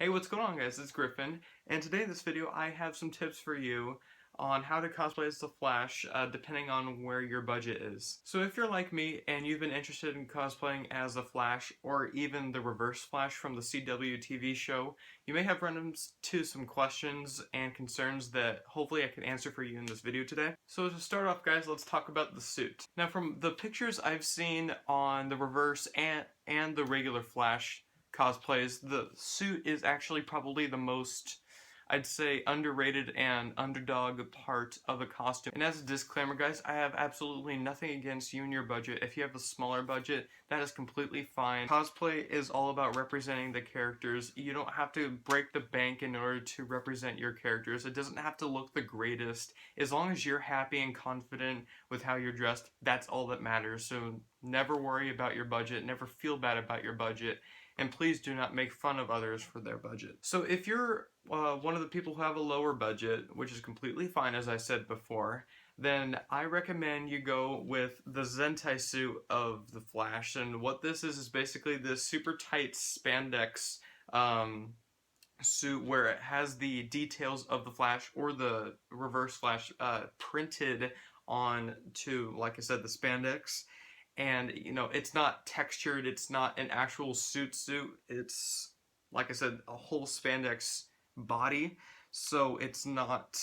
Hey, what's going on, guys? It's Griffin, and today in this video I have some tips for you on how to cosplay as the Flash, depending on where your budget is. So if you're like me and you've been interested in cosplaying as the Flash, or even the Reverse Flash from the CW TV show, you may have run into some questions and concerns that hopefully I can answer for you in this video today. So to start off, guys, let's talk about the suit. Now, from the pictures I've seen on the Reverse and the regular Flash cosplays, the suit is actually probably the most, I'd say, underrated and underdog part of the costume. And as a disclaimer, guys, I have absolutely nothing against you and your budget. If you have a smaller budget, that is completely fine. Cosplay is all about representing the characters. You don't have to break the bank in order to represent your characters. It doesn't have to look the greatest. As long as you're happy and confident with how you're dressed, that's all that matters. So never worry about your budget. Never feel bad about your budget. And please do not make fun of others for their budget. So if you're one of the people who have a lower budget, which is completely fine as I said before, then I recommend you go with the Zentai suit of the Flash. And what this is basically this super tight spandex suit where it has the details of the Flash or the Reverse Flash printed on to, like I said, the spandex. And, you know, it's not textured, it's not an actual suit, it's, like I said, a whole spandex body, so it's not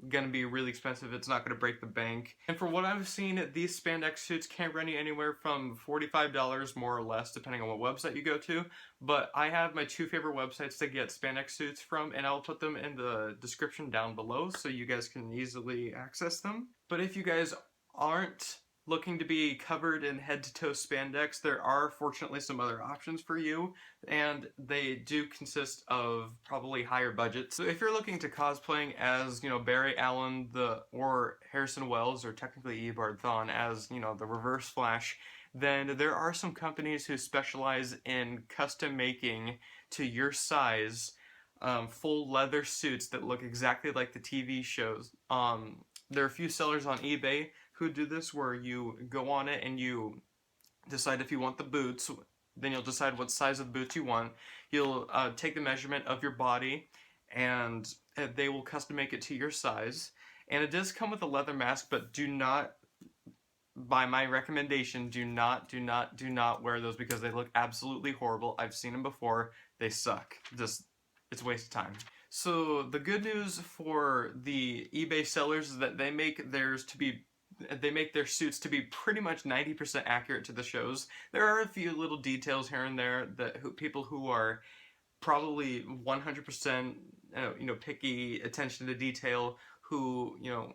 gonna be really expensive, it's not gonna break the bank. And for what I've seen, these spandex suits can run you anywhere from $45 more or less, depending on what website you go to, but I have my two favorite websites to get spandex suits from, and I'll put them in the description down below so you guys can easily access them. But if you guys aren't looking to be covered in head-to-toe spandex, there are fortunately some other options for you, and they do consist of probably higher budgets. So if you're looking to cosplaying as, you know, Barry Allen or Harrison Wells, or technically Eobard Thawne as, you know, the Reverse Flash, then there are some companies who specialize in custom making to your size full leather suits that look exactly like the TV shows. There are a few sellers on eBay who do this, where you go on it and you decide if you want the boots, then you'll decide what size of boots you want. You'll take the measurement of your body, and they will custom make it to your size. And it does come with a leather mask, but do not, by my recommendation, do not wear those because they look absolutely horrible. I've seen them before. They suck. Just, it's a waste of time. So the good news for the eBay sellers is that they make their suits to be pretty much 90% accurate to the shows. There are a few little details here and there that people who are probably 100% picky attention to detail, who, you know,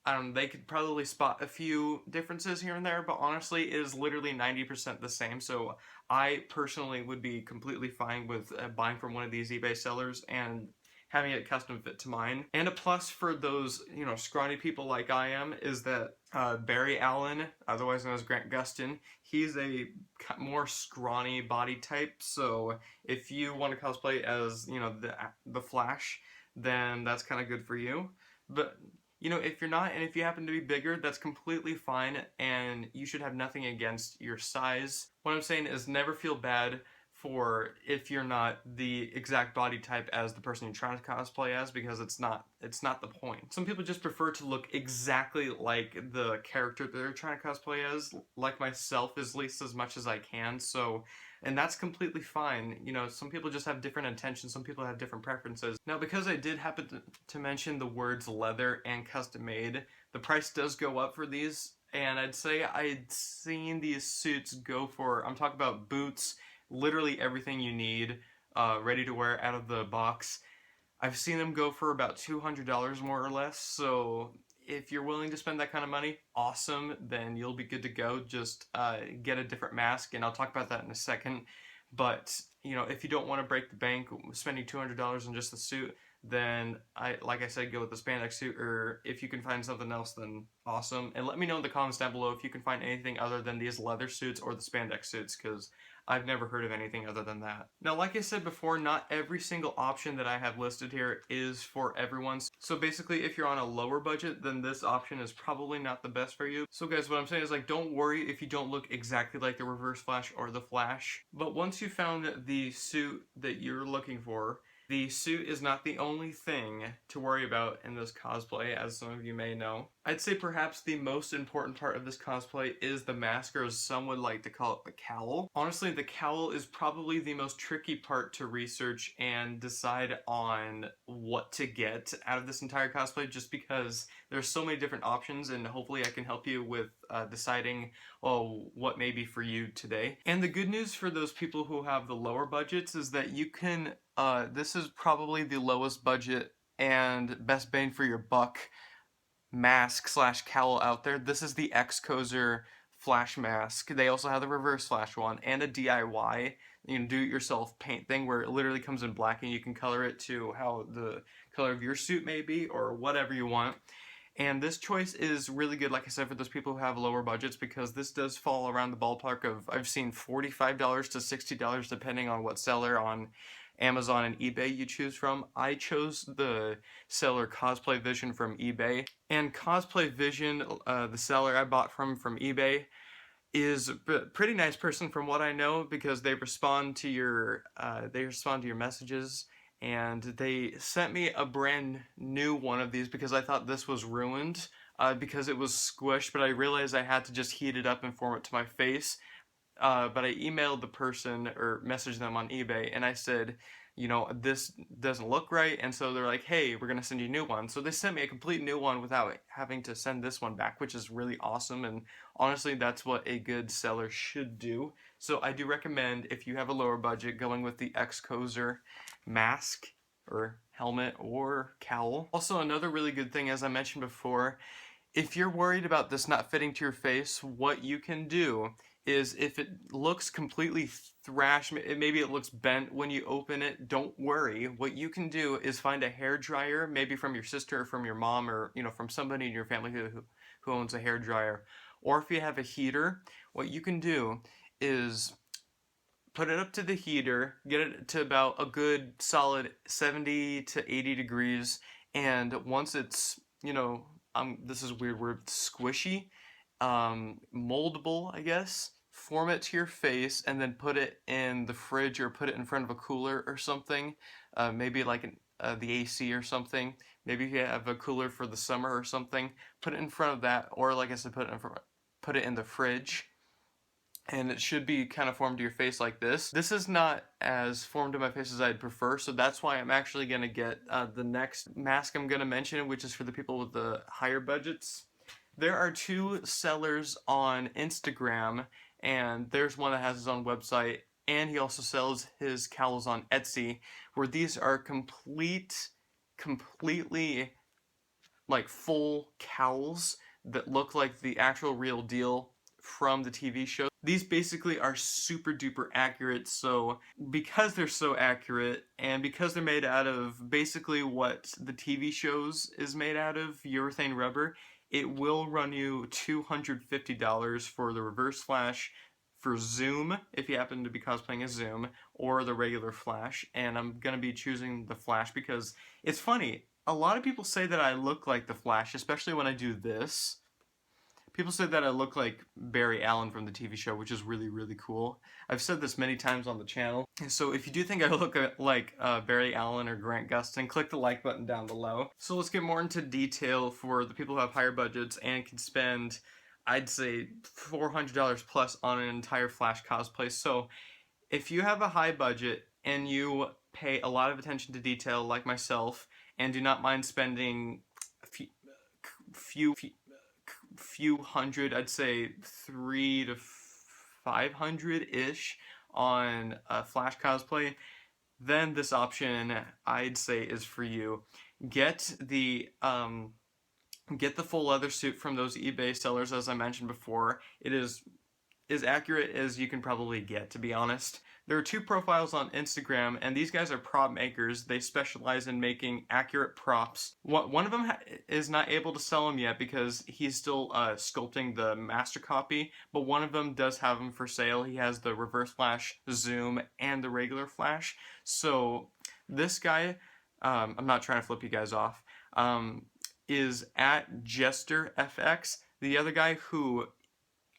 I don't know, they could probably spot a few differences here and there, but honestly it is literally 90% the same. So I personally would be completely fine with buying from one of these eBay sellers and having it custom fit to mine. And a plus for those, you know, scrawny people like I am is that Barry Allen, otherwise known as Grant Gustin, he's a more scrawny body type. So if you want to cosplay as, you know, the Flash, then that's kind of good for you. But you know, if you're not, and if you happen to be bigger, that's completely fine, and you should have nothing against your size. What I'm saying is never feel bad for if you're not the exact body type as the person you're trying to cosplay as, because it's not the point. Some people just prefer to look exactly like the character that they're trying to cosplay as, like myself, at least as much as I can. So, and that's completely fine. You know, some people just have different intentions, some people have different preferences. Now, because I did happen to mention the words leather and custom made, the price does go up for these, and I'd say I'd seen these suits go for, I'm talking about boots, literally everything you need, ready to wear out of the box. I've seen them go for about $200 more or less, so if you're willing to spend that kind of money, awesome, then you'll be good to go. Just get a different mask, and I'll talk about that in a second. But, you know, if you don't want to break the bank spending $200 on just the suit, then like I said, go with the spandex suit, or if you can find something else, then awesome. And let me know in the comments down below if you can find anything other than these leather suits or the spandex suits, because I've never heard of anything other than that. Now, like I said before, not every single option that I have listed here is for everyone. So basically, if you're on a lower budget, then this option is probably not the best for you. So guys, what I'm saying is, like, don't worry if you don't look exactly like the Reverse Flash or the Flash. But once you found the suit that you're looking for, the suit is not the only thing to worry about in this cosplay, as some of you may know. I'd say perhaps the most important part of this cosplay is the mask, or as some would like to call it, the cowl. Honestly, the cowl is probably the most tricky part to research and decide on what to get out of this entire cosplay, just because there's so many different options, and hopefully I can help you with deciding, well, what may be for you today. And the good news for those people who have the lower budgets is that you can, this is probably the lowest budget and best bang for your buck mask slash cowl out there. This is the XCOSER Flash mask. They also have the Reverse Flash one and a DIY, you know, do-it-yourself paint thing where it literally comes in black and you can color it to how the color of your suit may be or whatever you want. And this choice is really good, like I said, for those people who have lower budgets, because this does fall around the ballpark of, I've seen $45 to $60 depending on what seller on Amazon and eBay you choose from. I chose the seller Cosplay Vision from eBay, and Cosplay Vision, the seller I bought from eBay, is a pretty nice person from what I know, because they respond to your messages, and they sent me a brand new one of these because I thought this was ruined because it was squished, but I realized I had to just heat it up and form it to my face. But I emailed the person or messaged them on eBay, and I said, you know, this doesn't look right. And so they're like, hey, we're gonna send you a new one. So they sent me a complete new one without having to send this one back, which is really awesome. And honestly, that's what a good seller should do. So I do recommend, if you have a lower budget, going with the XCOSER mask or helmet or cowl. Also, another really good thing, as I mentioned before, if you're worried about this not fitting to your face, what you can do is, if it looks completely thrashed, maybe it looks bent when you open it, don't worry. What you can do is find a hair dryer, maybe from your sister or from your mom, or, you know, from somebody in your family who owns a hair dryer. Or if you have a heater, what you can do is put it up to the heater, get it to about a good solid 70 to 80 degrees, and once it's, you know, this is a weird word, squishy, moldable, I guess, form it to your face, and then put it in the fridge or put it in front of a cooler or something, maybe like the AC or something. Maybe if you have a cooler for the summer or something, put it in front of that, or like I said, put it in the fridge. And it should be kind of formed to your face like this. This is not as formed to my face as I'd prefer, so that's why I'm actually going to get the next mask I'm going to mention, which is for the people with the higher budgets. There are two sellers on Instagram, and there's one that has his own website, and he also sells his cowls on Etsy, where these are completely like full cowls that look like the actual real deal from the TV show. These basically are super duper accurate, so because they're so accurate, and because they're made out of basically what the TV shows is made out of, urethane rubber, it will run you $250 for the Reverse Flash, for Zoom, if you happen to be cosplaying as Zoom, or the regular Flash. And I'm going to be choosing the Flash because it's funny. A lot of people say that I look like the Flash, especially when I do this. People say that I look like Barry Allen from the TV show, which is really, really cool. I've said this many times on the channel. So if you do think I look like Barry Allen or Grant Gustin, click the like button down below. So let's get more into detail for the people who have higher budgets and can spend, I'd say, $400 plus on an entire Flash cosplay. So if you have a high budget and you pay a lot of attention to detail like myself, and do not mind spending a few hundred, I'd say 300 to 500-ish on a Flash cosplay, then this option, I'd say, is for you. Get the full leather suit from those eBay sellers, as I mentioned before. It is as accurate as you can probably get, to be honest. There are two profiles on Instagram, and these guys are prop makers. They specialize in making accurate props. One of them is not able to sell them yet because he's still sculpting the master copy, but one of them does have them for sale. He has the reverse flash, zoom, and the regular flash. So this guy, I'm not trying to flip you guys off, is at Jester FX. The other guy who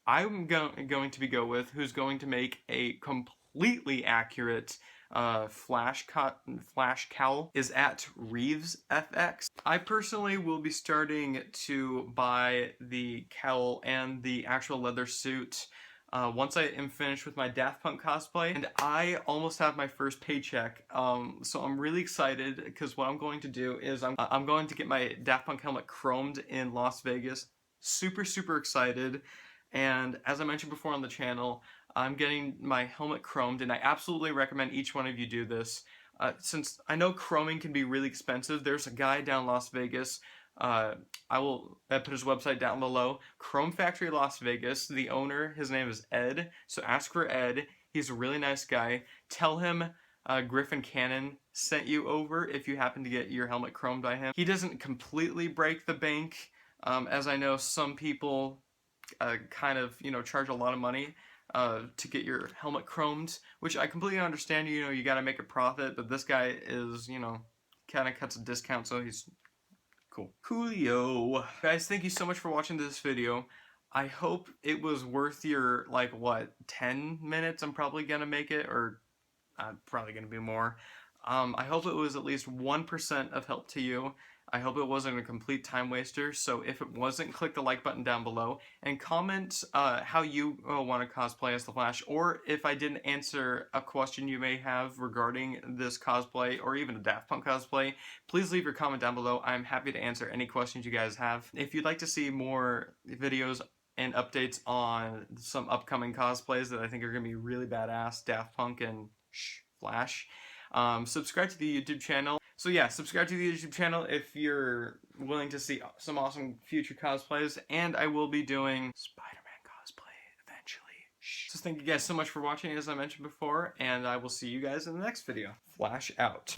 I'm going to go with, who's going to make a completely accurate flash cowl, is at Reeves FX. I personally will be starting to buy the cowl and the actual leather suit once I am finished with my Daft Punk cosplay, and I almost have my first paycheck, so I'm really excited because what I'm going to do is I'm going to get my Daft Punk helmet chromed in Las Vegas. Super excited. And as I mentioned before on the channel, I'm getting my helmet chromed, and I absolutely recommend each one of you do this. Since I know chroming can be really expensive, there's a guy down Las Vegas. I will put his website down below. Chrome Factory Las Vegas. The owner, his name is Ed. So ask for Ed. He's a really nice guy. Tell him Griffin Cannon sent you over if you happen to get your helmet chromed by him. He doesn't completely break the bank, as I know some people kind of, charge a lot of money to get your helmet chromed, which I completely understand. You got to make a profit, but this guy is, kind of cuts a discount, so he's cool. Coolio. Guys, thank you so much for watching this video. I hope it was worth your, 10 minutes? I'm probably gonna make it, or probably gonna be more. I hope it was at least 1% of help to you. I hope it wasn't a complete time waster, so if it wasn't, click the like button down below, and comment how you want to cosplay as the Flash, or if I didn't answer a question you may have regarding this cosplay, or even a Daft Punk cosplay, please leave your comment down below. I'm happy to answer any questions you guys have. If you'd like to see more videos and updates on some upcoming cosplays that I think are going to be really badass, Daft Punk and Flash, subscribe to the YouTube channel. So yeah, subscribe to the YouTube channel if you're willing to see some awesome future cosplays, and I will be doing Spider-Man cosplay eventually. So thank you guys so much for watching, as I mentioned before, and I will see you guys in the next video. Flash out.